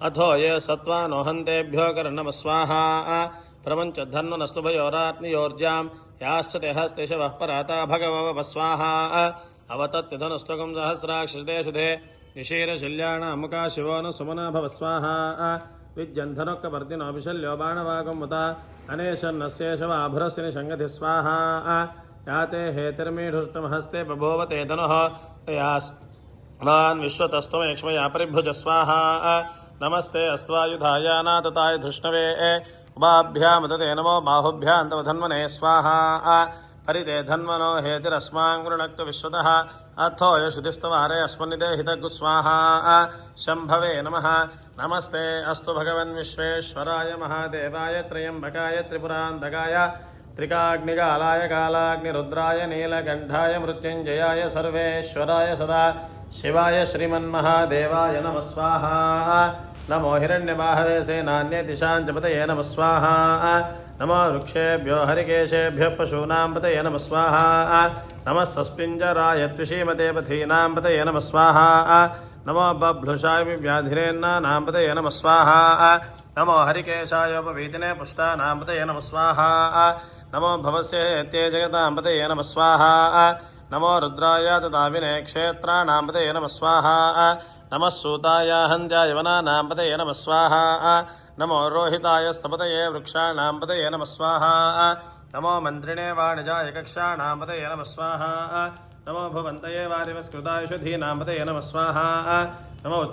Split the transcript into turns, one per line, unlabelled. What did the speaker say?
अथो ये सत्त्वानो हन्तेभ्यो कर्णमस्वाहा प्रपञ्च धन्वनस्तुभयोरात्मयोर्जां याश्च ते हस्तेशवः पराता भगववस्वाहा अवतत्यधनुस्तकं सहस्राक्षते शुधे निशीरशिल्याणामुका शिवो न सुमना भवस्वाहा विद्यन्धनोक्कपर्दिनोऽभिशल्यो बाणवागं मुता अनेशन्नस्येषवाभुरस्य निषङ्गति स्वाहा याते हेतिर्मीढुष्टमहस्ते बभूवते धनुः तयास्मान् विश्वतस्त्वमेक्ष्मया परिभुज स्वाहा नमस्ते अस्त्वायुधायानातताय धृष्णवे उभाभ्यामुदते नमो बाहुभ्यां तव धन्वने स्वाहा परिते धन्वनो हेतिरस्मां गृणक्तु विश्वतः अथो यशुतिस्तवारे अस्मन्निते हितगु स्वाहा शम्भवे नमः नमस्ते अस्तु भगवन् विश्वेश्वराय महादेवाय त्र्यम्बकाय त्रिपुरान्तकाय त्रिकाग्निकालाय कालाग्निरुद्राय नीलकण्ठाय मृत्युञ्जयाय सर्वेश्वराय सदा शिवाय श्रीमन्महादेवाय नमः स्वाहा नमो हिरण्यबाहवे सेनान्ये दिशाञ्चपतये नमः स्वाहा नमो वृक्षेभ्यो हरिकेशेभ्यः पशूनां पतये नमः स्वाहा नमः सस्पिञ्जराय त्विषीमते पथीनां पतये नमः स्वाहा नमो बभ्लुषाय व्याधिरेन्नानां पतये नमः स्वाहा नमो हरिकेशायोपवीतिने पुष्टानां पतये नमः स्वाहा नमो भवस्य हेत्ये जगतां पतये नमः स्वाहा नमो रुद्राय तदाविने क्षेत्राणां पतये नमः स्वाहा नमः सूताय हन्त्याय वनानां पतये नमः स्वाहा नमो रोहिताय स्तपतये वृक्षाणां पतये नमः स्वाहा नमो मन्त्रिणे वाणिजाय कक्षाणां पतये नमः स्वाहा नमो भुवन्तये वारिवस्कृतायुषधीनां पतये नमः स्वाहा नमो